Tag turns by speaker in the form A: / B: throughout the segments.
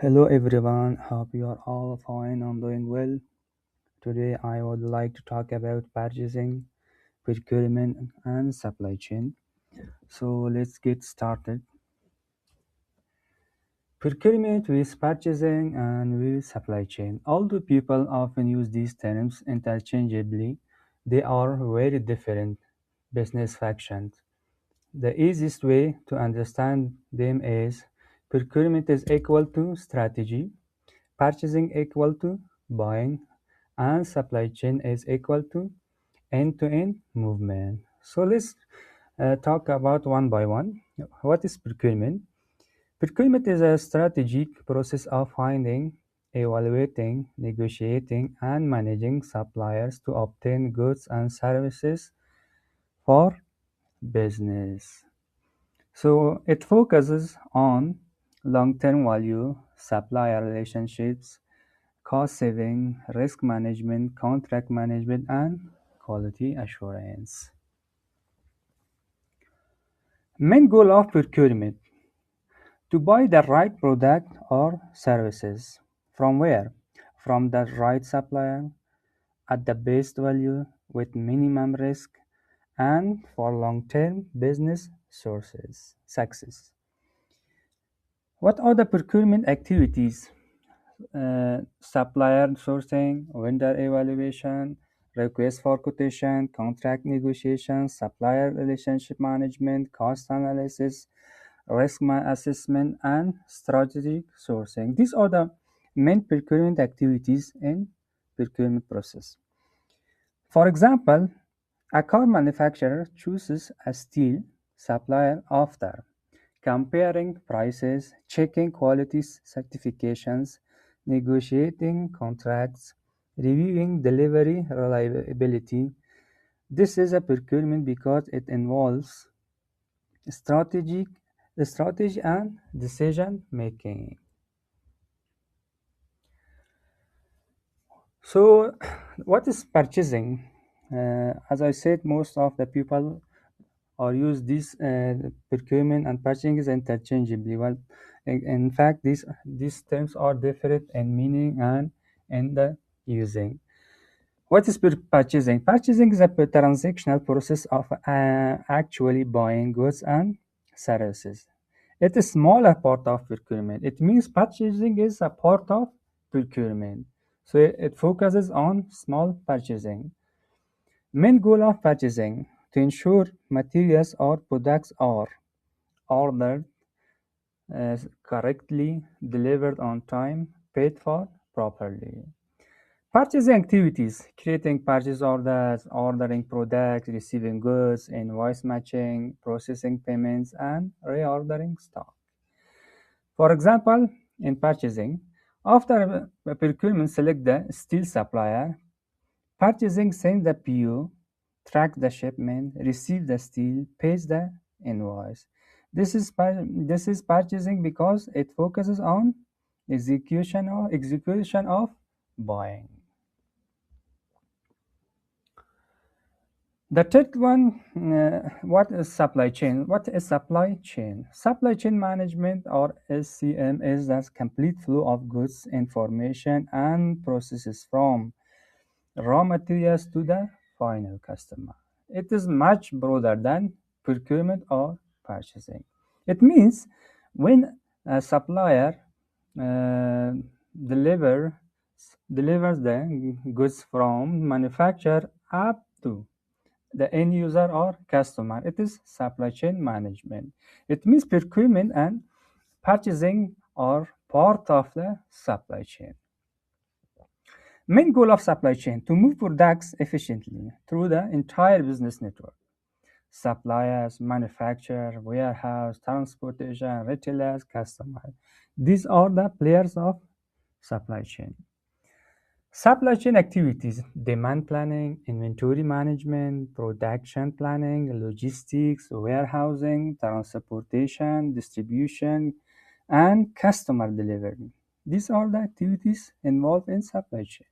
A: Hello everyone, hope you are all fine and doing well. Today I would like to talk about purchasing, procurement and supply chain. So let's get started. Procurement with purchasing and with supply chain. Although people often use these terms interchangeably, they are very different business functions. The easiest way to understand them is procurement is equal to strategy, purchasing equal to buying, and supply chain is equal to end-to-end movement. So let's talk about one by one. What is procurement? Procurement is a strategic process of finding, evaluating, negotiating, and managing suppliers to obtain goods and services for business. So it focuses on long-term value, supplier relationships, cost saving, risk management, contract management, and quality assurance. Main goal of procurement: to buy the right product or services. From where? From the right supplier at the best value with minimum risk and for long-term business sources success. What are the procurement activities? Supplier sourcing, vendor evaluation, request for quotation, contract negotiation, supplier relationship management, cost analysis, risk assessment, and strategic sourcing. These are the main procurement activities in procurement process. For example, a car manufacturer chooses a steel supplier after comparing prices, checking quality certifications, negotiating contracts, reviewing delivery reliability. This is a procurement because it involves strategic strategy and decision making. So, what is purchasing? As I said, most of the people or use this procurement and purchasing is interchangeably. Well, in fact, these terms are different in meaning and in the using. What is purchasing? Purchasing is a transactional process of actually buying goods and services. It is a smaller part of procurement. It means purchasing is a part of procurement. So it focuses on small purchasing. Main goal of purchasing: to ensure materials or products are ordered correctly, delivered on time, paid for properly. Purchasing activities: creating purchase orders, ordering products, receiving goods, invoice matching, processing payments, and reordering stock. For example, in purchasing, after procurement select the steel supplier, purchasing sends the PO, tracks the shipment, receives the steel, pays the invoice. This is purchasing because it focuses on execution of buying. The third one, what is supply chain? What is supply chain? Supply chain management, or SCM, is the complete flow of goods, information, and processes from raw materials to the final customer. It is much broader than procurement or purchasing. It means when a supplier uh, deliver, delivers the goods from manufacturer up to the end user or customer, it is supply chain management. It means procurement and purchasing are part of the supply chain. Main goal of supply chain: to move products efficiently through the entire business network. Suppliers, manufacturer, warehouse, transportation, retailers, customers. These are the players of supply chain. Supply chain activities: demand planning, inventory management, production planning, logistics, warehousing, transportation, distribution, and customer delivery. These are the activities involved in supply chain.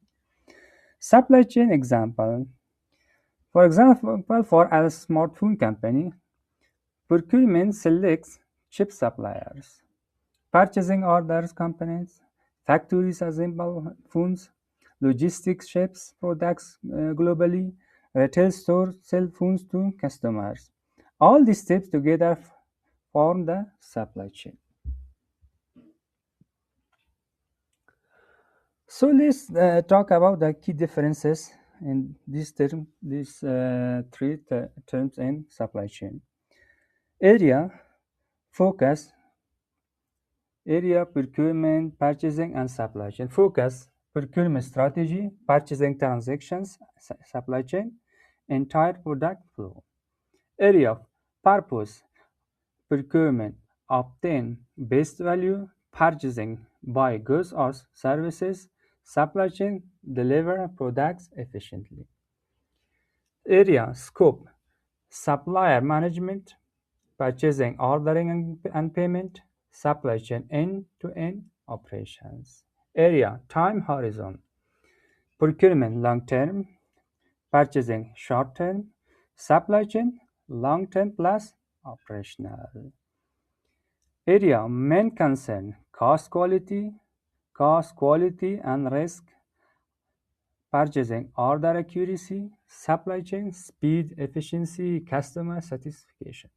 A: Supply chain example: for example, for a smartphone company, procurement selects chip suppliers. purchasing orders components, factories assemble phones, logistics ships products globally, retail stores sell phones to customers. All these steps together form the supply chain. So let's talk about the key differences in these three terms in supply chain. Area, focus, area, procurement, purchasing, and supply chain. Focus, procurement strategy, purchasing transactions, supply chain, entire product flow. Area, purpose, procurement, obtain best value, purchasing, buy goods or services, supply chain, deliver products efficiently. Area, scope, supplier management, purchasing, ordering and payment, supply chain end-to-end operations. Area, time horizon, procurement long-term, purchasing short-term, supply chain long-term plus operational. Area, main concern, cost, quality and risk, purchasing, order accuracy, supply chain, speed, efficiency, customer satisfaction.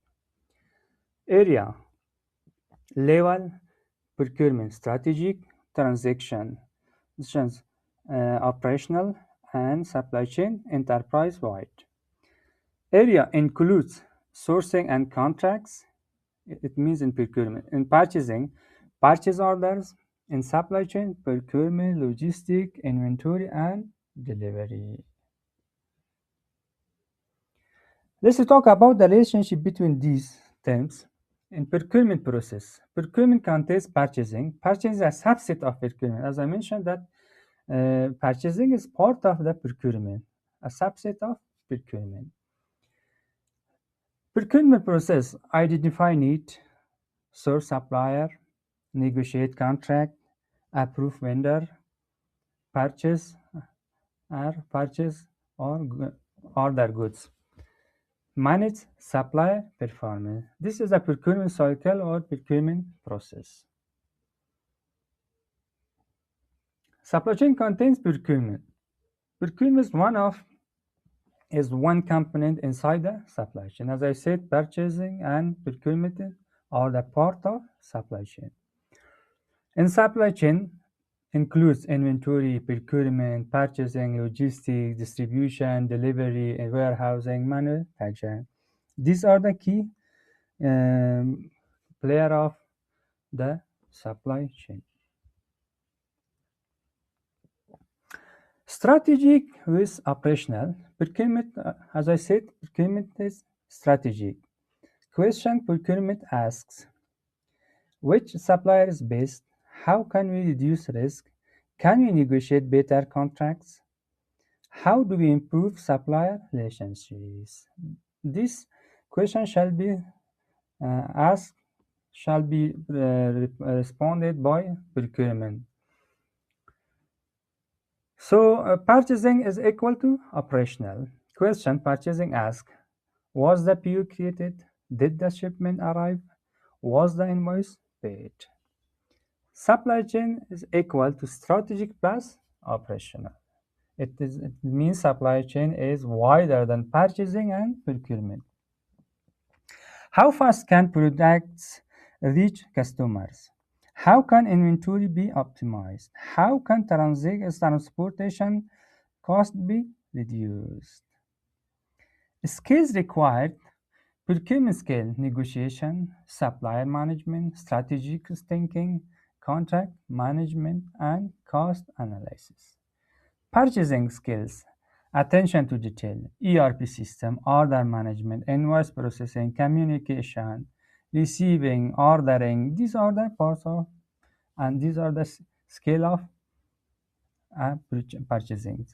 A: Area, level, procurement, strategic, transactions, operational, and supply chain enterprise-wide. Area includes sourcing and contracts. It means in procurement. In purchasing, purchase orders. In supply chain, procurement, logistic, inventory, and delivery. Let's talk about the relationship between these terms. In procurement process, procurement contains purchasing. Purchasing is a subset of procurement. As I mentioned that purchasing is part of the procurement, a subset of procurement. Procurement process, identify need, source supplier, negotiate contract, approve vendor, purchase or order goods. Manage supply performance. This is a procurement cycle or procurement process. Supply chain contains procurement. Procurement is one component inside the supply chain. As I said, purchasing and procurement are the part of supply chain. In supply chain includes inventory, procurement, purchasing, logistics, distribution, delivery, and warehousing, manufacturing. These are the key player of the supply chain. Strategic with operational. Procurement, as I said, procurement is strategic. Question procurement asks, which supplier is best? How can we reduce risk? Can we negotiate better contracts? How do we improve supplier relationships? This question shall be responded by procurement. So purchasing is equal to operational. Question purchasing ask, was the PO created? Did the shipment arrive? Was the invoice paid? Supply chain is equal to strategic plus operational. It means supply chain is wider than purchasing and procurement. How fast can products reach customers? How can inventory be optimized? How can transportation cost be reduced? Skills required: procurement skill, negotiation, supplier management, strategic thinking, contract management, and cost analysis. Purchasing skills: attention to detail, ERP system, order management, invoice processing, communication, receiving, ordering. These are the parts of, and these are the skill of purchasing.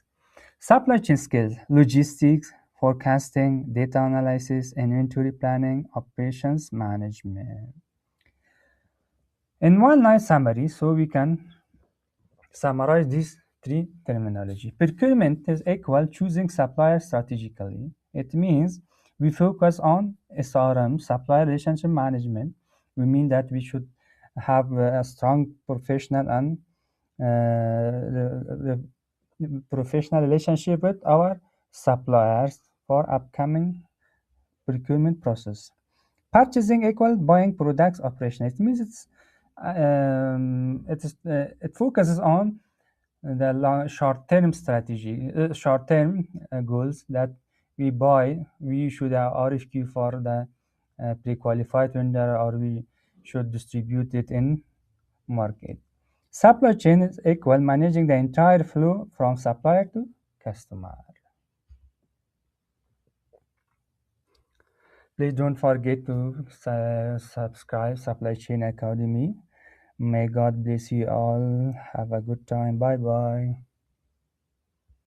A: Supply chain skills: logistics, forecasting, data analysis, inventory planning, operations management. In one line summary, so we can summarize these three terminology. Procurement is equal choosing supplier strategically. It means we focus on SRM, supplier relationship management. We mean that we should have a strong professional and professional relationship with our suppliers for upcoming procurement process. Purchasing equal buying products operation. It means it focuses on the short-term strategy, short-term goals that we buy. We should have RFQ for the pre-qualified vendor, or we should distribute it in market. Supply chain is equal managing the entire flow from supplier to customer. Please don't forget to subscribe Supply Chain Academy. May God bless you all. Have a good time. Bye bye.